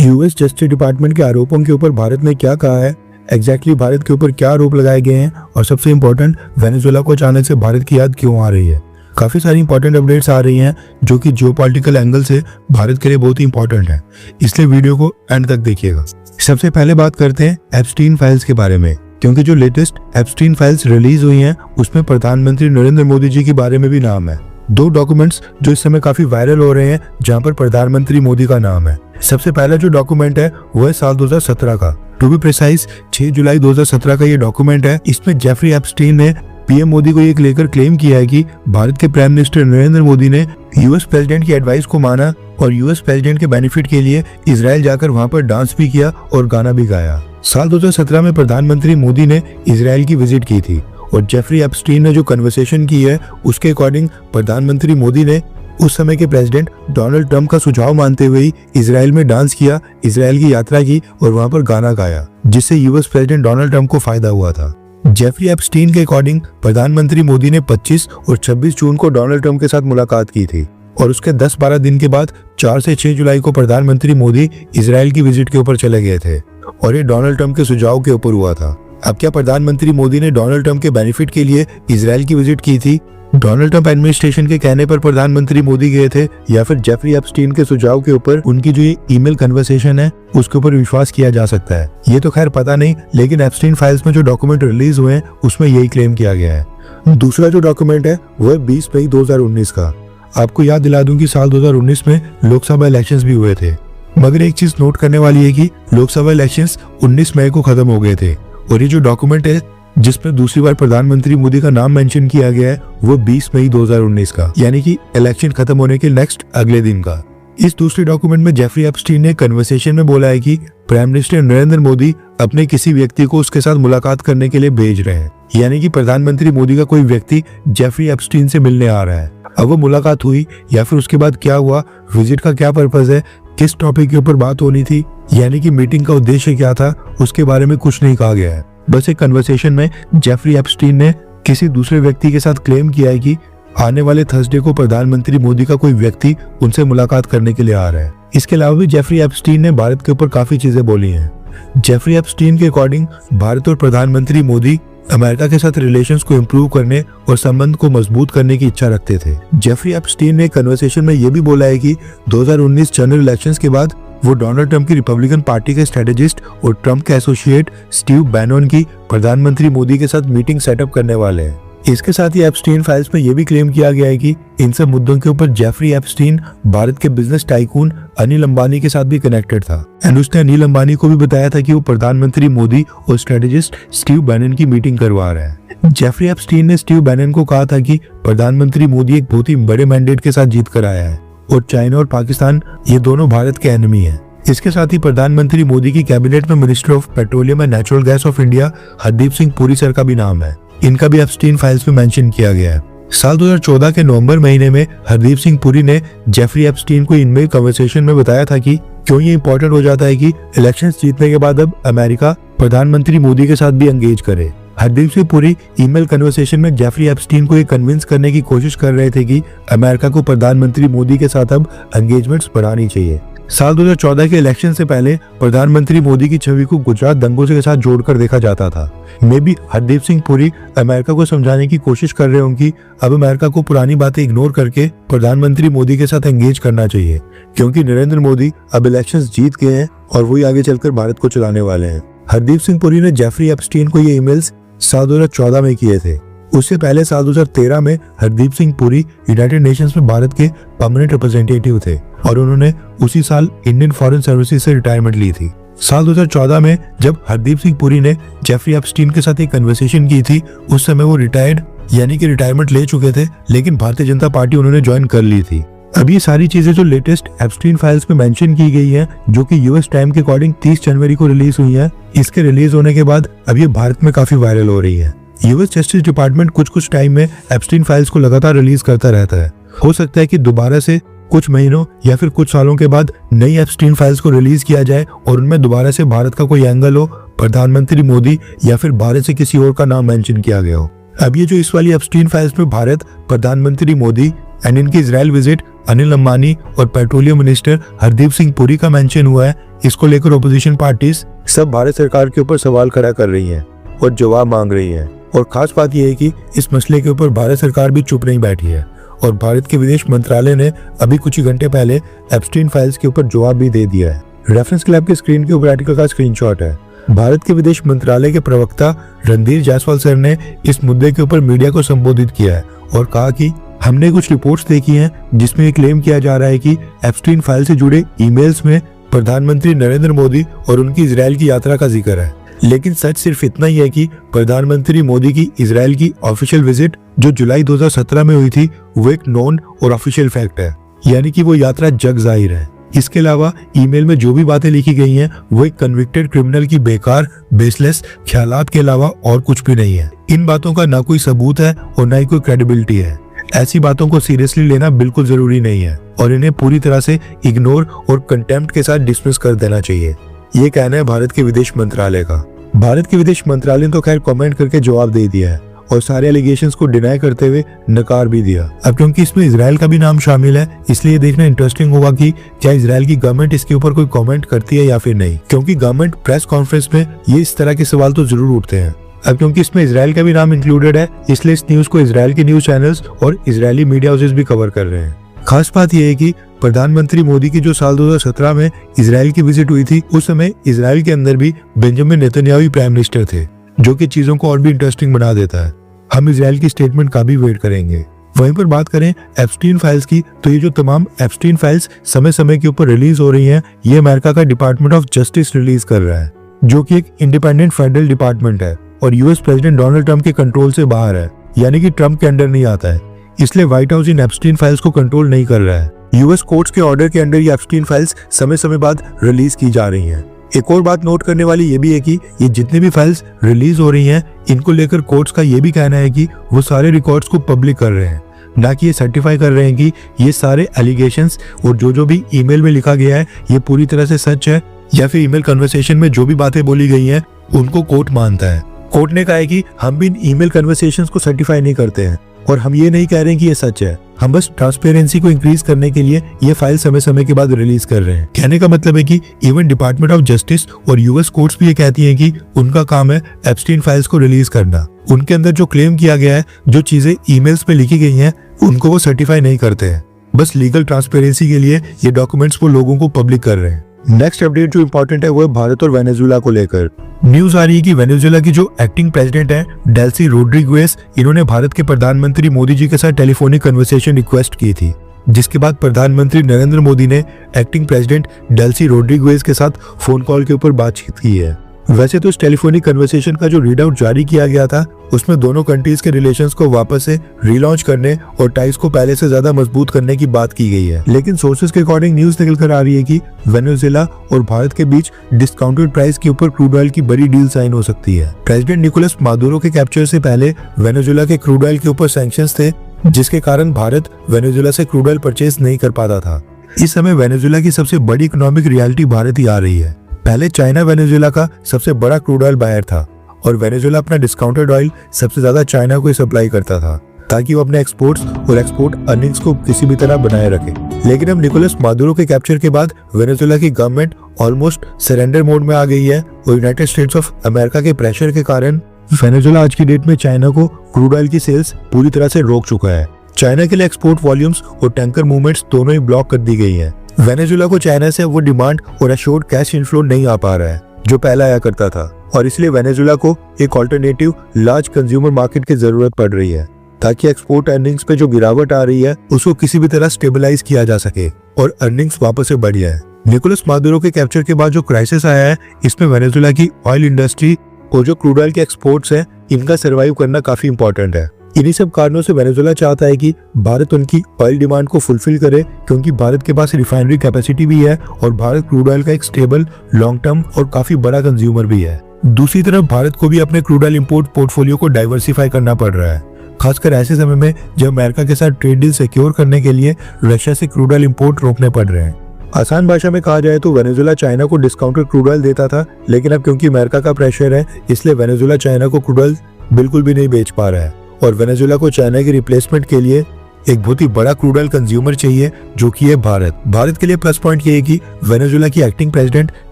US justice department के आरोपों के ऊपर भारत ने क्या कहा है, एग्जैक्टली भारत के ऊपर क्या आरोप लगाए गए हैं, और सबसे इम्पोर्टेंट वेनेजुएला को अचानक से भारत की याद क्यों आ रही है। काफ़ी सारी इंपॉर्टेंट अपडेट्स आ रही हैं जो कि जियोपॉलिटिकल एंगल से भारत के लिए बहुत ही इंपॉर्टेंट है, इसलिए वीडियो को एंड तक देखिएगा। सबसे पहले बात करते हैं एप्स्टीन फाइल्स के बारे में, क्योंकि जो लेटेस्ट एप्स्टीन फाइल्स रिलीज हुई हैं उसमें प्रधानमंत्री नरेंद्र मोदी जी के बारे में भी नाम है। दो डॉक्यूमेंट्स जो इस समय काफी वायरल हो रहे हैं जहां पर प्रधानमंत्री मोदी का नाम है। सबसे पहला जो डॉक्यूमेंट है वो है साल 2017 का, टू बी प्रिसाइज 6 जुलाई 2017 का ये डॉक्यूमेंट है। इसमें जेफरी एप्स्टीन ने पीएम मोदी को ये लेकर क्लेम किया है कि भारत के प्राइम मिनिस्टर नरेंद्र मोदी ने यूएस प्रेसिडेंट की एडवाइस को माना और यूएस प्रेसिडेंट के बेनिफिट के लिए इजराइल जाकर वहां पर डांस भी किया और गाना भी गाया। साल 2017 में प्रधानमंत्री मोदी ने इजराइल की विजिट की थी और जेफरी एप्स्टीन ने जो कन्वर्सेशन की है उसके अकॉर्डिंग प्रधानमंत्री मोदी ने उस समय के प्रेसिडेंट डोनाल्ड ट्रंप का सुझाव मानते हुए इजराइल में डांस किया, इजराइल की यात्रा की और वहां पर गाना गाया, जिससे यूएस प्रेसिडेंट डोनाल्ड ट्रंप को फायदा हुआ था। जेफरी एप्स्टीन के अकॉर्डिंग प्रधानमंत्री मोदी ने 25 और 26 जून को डोनाल्ड ट्रंप के साथ मुलाकात की थी और उसके 10-12 दिन के बाद 4 से 6 जुलाई को प्रधानमंत्री मोदी इजराइल की विजिट के ऊपर चले गए थे और ये डोनाल्ड ट्रंप के सुझाव के ऊपर हुआ था। अब क्या प्रधानमंत्री मोदी ने डोनाल्ड ट्रंप के बेनिफिट के लिए इजराइल की विजिट की थी? डोनाल्ड ट्रंप एडमिनिस्ट्रेशन के कहने पर प्रधानमंत्री मोदी गए थे या फिर जेफरी एप्स्टीन के सुझाव के ऊपर उनकी जो ये ईमेल कन्वर्सेशन है उसके ऊपर विश्वास किया जा सकता है? ये तो खैर पता नहीं, लेकिन एप्स्टीन फाइल्स में जो डॉक्यूमेंट रिलीज हुए हैं उसमें यही क्लेम किया गया है। दूसरा जो डॉक्यूमेंट है वो है 20 मई 2019 का। आपको याद दिला दूं कि साल 2019 में लोकसभा इलेक्शंस भी हुए थे, मगर एक चीज नोट करने वाली है कि लोकसभा इलेक्शंस 19 मई को खत्म हो गए थे और ये जो डॉक्यूमेंट है जिसमें दूसरी बार प्रधानमंत्री मोदी का नाम मेंशन किया गया है वो 20 मई 2019 का, यानी कि इलेक्शन खत्म होने के नेक्स्ट अगले दिन का। इस दूसरे डॉक्यूमेंट में जेफरी एप्स्टीन ने कन्वर्सेशन में बोला है कि प्राइम मिनिस्टर नरेंद्र मोदी अपने किसी व्यक्ति को उसके साथ मुलाकात करने के लिए भेज रहे हैं, यानी कि प्रधानमंत्री मोदी का कोई व्यक्ति जेफरी एप्स्टीन से मिलने आ रहा है। अब वो मुलाकात हुई या फिर उसके बाद क्या हुआ, विजिट का क्या पर्पज है, किस टॉपिक के ऊपर बात होनी थी, यानी कि मीटिंग का उद्देश्य क्या था, उसके बारे में कुछ नहीं कहा गया है। बस एक कन्वर्सेशन में जेफरी एप्स्टीन ने किसी दूसरे व्यक्ति के साथ क्लेम किया है कि आने वाले थर्सडे को प्रधानमंत्री मोदी का कोई व्यक्ति उनसे मुलाकात करने के लिए आ रहा है। इसके अलावा भी जेफरी एप्स्टीन ने भारत के ऊपर काफी चीजें बोली हैं। जेफरी एप्स्टीन के अकॉर्डिंग भारत और प्रधानमंत्री मोदी अमेरिका के साथ रिलेशंस को इम्प्रूव करने और संबंध को मजबूत करने की इच्छा रखते थे। जेफरी एप्स्टीन ने कन्वर्सेशन में यह भी बोला है कि 2019 जनरल इलेक्शंस के बाद वो डोनाल्ड ट्रंप की रिपब्लिकन पार्टी के स्ट्रेटेजिस्ट और ट्रंप के एसोसिएट स्टीव बैनन की प्रधानमंत्री मोदी के साथ मीटिंग सेटअप करने वाले हैं। इसके साथ ही एप्स्टीन फाइल्स में यह भी क्लेम किया गया है कि इन सब मुद्दों के ऊपर जेफरी एप्स्टीन भारत के बिजनेस टाइकून अनिल अंबानी के साथ भी कनेक्टेड था एंड उसने अनिल अंबानी को भी बताया था कि वो प्रधानमंत्री मोदी और स्ट्रेटेजिस्ट स्टीव बैनन की मीटिंग करवा रहा है। जेफरी एप्स्टीन ने स्टीव बैनन को कहा था कि प्रधानमंत्री मोदी एक बहुत ही बड़े मैंडेट के साथ जीत कर आया है और चाइना और पाकिस्तान ये दोनों भारत के एनिमी हैं। इसके साथ ही प्रधानमंत्री मोदी की कैबिनेट में minister of petroleum and natural gas off India Hardeep Singh Puri sir का भी नाम है। इनका भी एप्स्टीन फाइल्स में मेंशन किया गया है। साल 2014 के नवंबर महीने में हरदीप सिंह पुरी ने जेफरी एप्स्टीन को ईमेल कन्वर्सेशन में बताया था कि क्यों ये इंपॉर्टेंट हो जाता है कि इलेक्शंस जीतने के बाद अब अमेरिका प्रधानमंत्री मोदी के साथ भी एंगेज करे। हरदीप सिंह पुरी ईमेल कन्वर्सेशन में जेफरी एप्स्टीन को ये कन्विंस करने की कोशिश कर रहे थे कि अमेरिका को प्रधानमंत्री मोदी के साथ अब एंगेजमेंट्स बढ़ानी चाहिए। साल 2014 के इलेक्शन से पहले प्रधानमंत्री मोदी की छवि को गुजरात दंगों के साथ जोड़कर देखा जाता था। May be Hardeep Singh Puri America को समझाने की कोशिश कर रहे हों कि अब अमेरिका को पुरानी बातें इग्नोर करके प्रधानमंत्री मोदी के साथ एंगेज करना चाहिए, क्योंकि नरेंद्र मोदी अब इलेक्शंस जीत गए हैं और वही आगे चलकर भारत को चलाने वाले हैं। हरदीप सिंह पुरी ने जेफरी एप्स्टीन को ये ईमेल्स साल 2014 में किए थे। उससे पहले साल 2013 में हरदीप सिंह पुरी यूनाइटेड नेशंस में भारत के परमानेंट रिप्रेजेंटेटिव थे और उन्होंने उसी साल इंडियन फॉरेन सर्विसेज से रिटायरमेंट ली थी। साल 2014 में जब हरदीप सिंह पुरी ने जेफरी एप्स्टीन के साथ एक कन्वर्सेशन की थी, उस समय वो रिटायर्ड यानी कि रिटायरमेंट ले चुके थे, लेकिन भारतीय जनता पार्टी उन्होंने ज्वाइन कर ली थी। अब ये सारी चीजें जो लेटेस्ट एप्स्टीन फाइल्स में मेंशन की गई है, जो कि यूएस टाइम के अकॉर्डिंग 30 जनवरी को रिलीज हुई है, इसके रिलीज होने के बाद अब ये भारत में काफी वायरल हो रही है। यूएस जस्टिस डिपार्टमेंट कुछ टाइम में एप्स्टीन फाइल्स को लगातार रिलीज करता रहता है। हो सकता है कि दोबारा से कुछ महीनों या फिर कुछ सालों के बाद नई एप्स्टीन फाइल्स को रिलीज किया जाए और उनमें दोबारा से भारत का कोई एंगल हो, प्रधानमंत्री मोदी या फिर भारत से किसी और का नाम मेंशन किया गया हो। अब ये जो इस वाली एप्स्टीन फाइल्स में भारत, प्रधानमंत्री मोदी एंड इनकी इजराइल विजिट अनिल अंबानी और पेट्रोलियम मिनिस्टर हरदीप सिंह पुरी का मेंशन हुआ है। इसको लेकर ओपोजिशन पार्टीज सब भारत सरकार के ऊपर सवाल खड़ा कर रही हैं और जवाब मांग रही हैं। और खास बात यह है कि इस मसले के ऊपर भारत सरकार भी चुप नहीं बैठी है और भारत के विदेश मंत्रालय ने अभी कुछ ही घंटे पहले एप्स्टीन फाइल्स के ऊपर जवाब भी दे दिया है। रेफरेंस क्लैब के स्क्रीन के ऊपर आर्टिकल का स्क्रीनशॉट है। भारत के विदेश मंत्रालय के प्रवक्ता रणधीर जायसवाल सर ने इस मुद्दे के ऊपर मीडिया को संबोधित किया है और कहा कि हमने कुछ रिपोर्ट्स देखी हैं जिसमें ये क्लेम किया जा रहा है कि एप्स्टीन फाइल से जुड़े ईमेल्स में प्रधानमंत्री नरेंद्र मोदी और उनकी इजराइल की यात्रा का जिक्र है। लेकिन सच सिर्फ इतना ही है कि प्रधानमंत्री मोदी की इजराइल की ऑफिशियल विजिट जो जुलाई 2017 में हुई थी वो एक नॉन और ऑफिशियल फैक्ट है, यानी कि वो यात्रा जग जाहिर है। इसके अलावा ईमेल में जो भी बातें लिखी गई हैं वो एक कन्विक्टेड क्रिमिनल की बेकार बेसलेस ख्यालात के अलावा और कुछ भी नहीं है। इन बातों का ना कोई सबूत है और ना ही कोई क्रेडिबिलिटी है। ऐसी बातों को सीरियसली लेना बिल्कुल जरूरी नहीं है और इन्हें पूरी तरह से इग्नोर और कंटेम्प्ट के साथ डिसमिस कर देना चाहिए। ये कहना है भारत के विदेश मंत्रालय का। भारत के विदेश मंत्रालय ने तो खैर कमेंट करके जवाब दे दिया है और सारे एलिगेशंस को डिनाई करते हुए नकार भी दिया। अब क्योंकि इसमें इजराइल का भी नाम शामिल है इसलिए देखना इंटरेस्टिंग होगा कि क्या इजराइल की गवर्नमेंट इसके ऊपर कोई कमेंट करती है या फिर नहीं, क्योंकि गवर्नमेंट प्रेस कॉन्फ्रेंस में ये इस तरह के सवाल तो जरूर उठते हैं। अब क्योंकि इसमें इजराइल का भी नाम इंक्लूडेड है इसलिए इस न्यूज को इजराइल के न्यूज चैनल्स और इजरायली मीडिया हाउसेस भी कवर कर रहे हैं। खास बात यह है कि प्रधानमंत्री मोदी की जो साल 2017 में इजराइल की विजिट हुई थी उस समय इजराइल के अंदर भी बेंजामिन नेतन्याहू प्राइम मिनिस्टर थे, जो कि चीजों को और भी इंटरेस्टिंग बना देता है। हम इजराइल की स्टेटमेंट का भी वेट करेंगे। वहीं पर बात करें एप्स्टीन फाइल्स की, तो ये जो तमाम एप्स्टीन फाइल्स समय समय के ऊपर रिलीज हो रही हैं ये अमेरिका का डिपार्टमेंट ऑफ जस्टिस रिलीज कर रहा है, जो कि एक इंडिपेंडेंट फेडरल डिपार्टमेंट है और यूएस प्रेसिडेंट डोनाल्ड ट्रंप के कंट्रोल से बाहर है, यानी कि ट्रंप के अंडर नहीं आता है। इसलिए white house in Epstein files को कंट्रोल नहीं कर रहा है। यूएस कोर्ट्स के ऑर्डर के अंडर ये एप्स्टीन फाइल्स समय समय बाद रिलीज की जा रही हैं। एक और बात नोट करने वाली ये भी है कि ये जितने भी फाइल्स रिलीज हो रही हैं इनको लेकर कोर्ट्स का ये भी कहना है कि वो सारे रिकॉर्ड्स को पब्लिक कर रहे हैं, ना कि ये सर्टिफाई कर रहे हैं कि ये सारे एलिगेशंस और जो भी ईमेल में लिखा गया है ये पूरी तरह से सच है या फिर ईमेल कन्वर्सेशन में जो भी बातें बोली गई हैं उनको कोर्ट मानता है। कोर्ट ने कहा है कि हम भी इन ईमेल कन्वर्सेशंस को सर्टिफाई नहीं करते हैं और हम ये नहीं कह रहे हैं कि ये सच है, हम बस ट्रांसपेरेंसी को इंक्रीज करने के लिए ये फाइल समय समय के बाद रिलीज कर रहे हैं। कहने का मतलब है कि इवन डिपार्टमेंट ऑफ जस्टिस और यूएस कोर्ट्स भी ये कहती हैं कि उनका काम है एप्स्टीन फाइल्स को रिलीज करना। उनके अंदर जो क्लेम किया गया है, जो चीजें ईमेल्स पे लिखी गई हैं, उनको वो सर्टिफाई नहीं करते हैं, बस लीगल ट्रांसपेरेंसी के लिए ये डॉक्यूमेंट्स वो लोगों को पब्लिक कर रहे हैं। नेक्स्ट अपडेट जो इम्पोर्टेंट है वो है भारत और वेनेजुएला को लेकर। न्यूज आ रही है कि वेनेजुएला की जो एक्टिंग प्रेसिडेंट है डेल्सी रोड्रिगुएज, इन्होंने भारत के प्रधानमंत्री मोदी जी के साथ टेलीफोनिक कन्वर्सेशन रिक्वेस्ट की थी, जिसके बाद प्रधानमंत्री नरेंद्र मोदी ने एक्टिंग प्रेसिडेंट डेल्सी रोड्रिगुएज के साथ फोन कॉल के ऊपर बातचीत की है। वैसे तो इस टेलीफोनिक कन्वर्सेशन का जो रीड आउट जारी किया गया था उसमें दोनों कंट्रीज के रिलेशंस को वापस से रिलॉन्च करने और टाइज को पहले से ज्यादा मजबूत करने की बात की गई है। लेकिन सोर्सेज के अकॉर्डिंग न्यूज निकल कर आ रही है कि वेनेजुएला और भारत के बीच डिस्काउंटेड प्राइस के ऊपर क्रूड ऑयल की बड़ी डील साइन हो सकती है। प्रेसिडेंट निकोलस मादुरो के कैप्चर से पहले वेनेजुएला के क्रूड ऑयल के ऊपर सैंक्शंस थे, जिसके कारण भारत वेनेजुएला से क्रूड ऑयल परचेज नहीं कर पाता था। इस समय वेनेजुएला की सबसे बड़ी इकोनॉमिक रियलिटी भारत ही आ रही है। पहले चाइना वेनेजुएला का सबसे बड़ा क्रूड ऑयल बायर था और वेनेजुएला अपना डिस्काउंटेड ऑयल सबसे ज्यादा चाइना को ही सप्लाई करता था ताकि वो अपने एक्सपोर्ट्स और एक्सपोर्ट अर्निंग्स को किसी भी तरह बनाए रखे। लेकिन अब निकोलस मादुरो के कैप्चर के बाद वेनेजुएला की गवर्नमेंट ऑलमोस्ट सरेंडर मोड में आ गई है और यूनाइटेड स्टेट्स ऑफ अमेरिका के प्रेशर के कारण वेनेजुएला आज की डेट में चाइना को क्रूड ऑयल की सेल्स पूरी तरह से रोक चुका है। चाइना के लिए एक्सपोर्ट वॉल्यूम्स और टैंकर मूवमेंट्स दोनों ही ब्लॉक कर दी गई हैं। वेनेजुएला को चाइना से वो डिमांड और एश्योर्ड कैश इनफ्लो नहीं आ पा रहा है जो पहले आया करता था और इसलिए वेनेजुएला को एक ऑल्टरनेटिव लार्ज कंज्यूमर मार्केट की जरूरत पड़ रही है ताकि एक्सपोर्ट अर्निंग्स पे जो गिरावट आ रही है उसको किसी भी तरह स्टेबलाइज किया जा सके और अर्निंग्स वापस से बढ़ जाए। निकोलस मादुरो के कैप्चर के बाद जो क्राइसिस आया है इसमें वेनेजुएला की ऑयल इंडस्ट्री और जो क्रूड ऑयल के एक्सपोर्ट्स है इनका सर्वाइव करना काफी इंपॉर्टेंट है। इन्हीं सब कारणों से वेनेजुएला चाहता है कि भारत उनकी ऑयल डिमांड को फुलफिल करे, क्योंकि भारत के पास रिफाइनरी कैपेसिटी भी है और भारत क्रूड ऑयल का एक स्टेबल लॉन्ग टर्म और काफी बड़ा कंज्यूमर भी है। दूसरी तरफ भारत को भी अपने क्रूड ऑयल इंपोर्ट पोर्टफोलियो को डाइवर्सिफाई करना पड़ रहा है, खासकर ऐसे समय में जब अमेरिका के साथ ट्रेड डील सिक्योर करने के लिए रशिया से क्रूड ऑयल इंपोर्ट रोकने पड़ रहे हैं। आसान भाषा में कहा जाए तो वेनेजुएला चाइना को डिस्काउंटेड क्रूड ऑयल देता था, लेकिन अब क्योंकि अमेरिका का प्रेशर है इसलिए वेनेजुएला चाइना को क्रूड ऑयल बिल्कुल भी नहीं बेच पा रहा है और वेनेजुएला को चाइना की रिप्लेसमेंट के लिए एक बहुत ही बड़ा क्रूड ऑयल कंज्यूमर चाहिए, जो कि है भारत। भारत के लिए प्लस पॉइंट ये है कि वेनेजुएला की एक्टिंग प्रेसिडेंट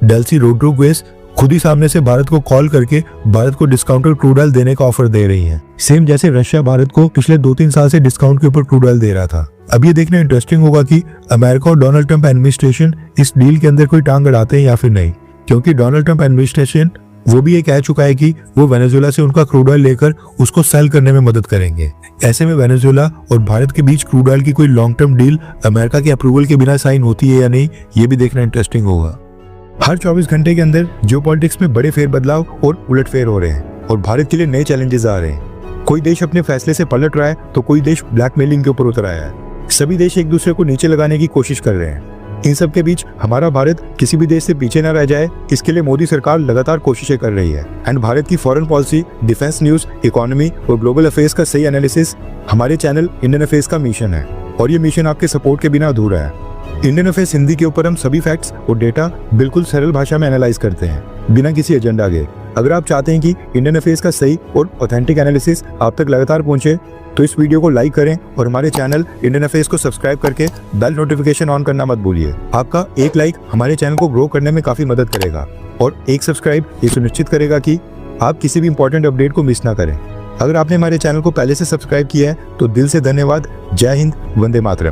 डेल्सी रोड्रिगुez खुद ही सामने से भारत को कॉल करके भारत को डिस्काउंटेड क्रूड ऑयल देने का ऑफर दे रही है। सेम जैसे रशिया भारत को पिछले 2-3 साल से डिस्काउंट के ऊपर क्रूड ऑयल दे रहा था। अब ये देखना इंटरेस्टिंग होगा कि अमेरिका और डोनाल्ड ट्रंप एडमिनिस्ट्रेशन इस डील के अंदर कोई टांग अड़ाते हैं या फिर नहीं, क्योंकि डोनाल्ड ट्रंप एडमिनिस्ट्रेशन वो भी ये कह चुका है कि वो वेनेजुएला से उनका क्रूड ऑयल लेकर उसको सेल करने में मदद करेंगे। ऐसे में वेनेजुएला और भारत के बीच क्रूड ऑयल की कोई लॉन्ग टर्म डील अमेरिका के अप्रूवल के बिना साइन होती है या नहीं, ये भी देखना इंटरेस्टिंग होगा। हर 24 घंटे के अंदर जियोपॉलिटिक्स में बड़े फेरबदलाव और उलटफेर हो रहे हैं और भारत के लिए नए चैलेंजेस आ रहे हैं। कोई देश अपने फैसले से पलट रहा है तो कोई देश ब्लैकमेलिंग के ऊपर उतर आया है। सभी देश एक दूसरे को नीचे लगाने की कोशिश कर रहे हैं। इन सब के बीच हमारा भारत किसी भी देश से पीछे न रह जाए, इसके लिए मोदी सरकार लगातार कोशिशें कर रही है। एंड भारत की foreign policy, defence news, economy और ग्लोबल अफेयर्स का सही एनालिसिस हमारे चैनल इंडियन अफेयर्स का मिशन है और ये मिशन आपके सपोर्ट के बिना अधूरा है। इंडियन अफेयर्स हिंदी के ऊपर हम सभी फैक्ट्स और डेटा बिल्कुल सरल भाषा में एनालाइज करते हैं, बिना किसी एजेंडा के। अगर आप चाहते हैं कि इंडियन अफेयर्स का सही और ऑथेंटिक एनालिसिस आप तक लगातार पहुंचे, तो इस वीडियो को लाइक करें और हमारे चैनल इंडियन अफेयर्स को सब्सक्राइब करके बेल नोटिफिकेशन ऑन करना मत भूलिए। आपका एक लाइक हमारे चैनल को ग्रो करने में काफी मदद करेगा और एक सब्सक्राइब ये सुनिश्चित करेगा कि आप किसी भी इंपॉर्टेंट अपडेट को मिस ना करें। अगर आपने हमारे चैनल को पहले से सब्सक्राइब किया है तो दिल से धन्यवाद। जय हिंद, वंदे मातरम।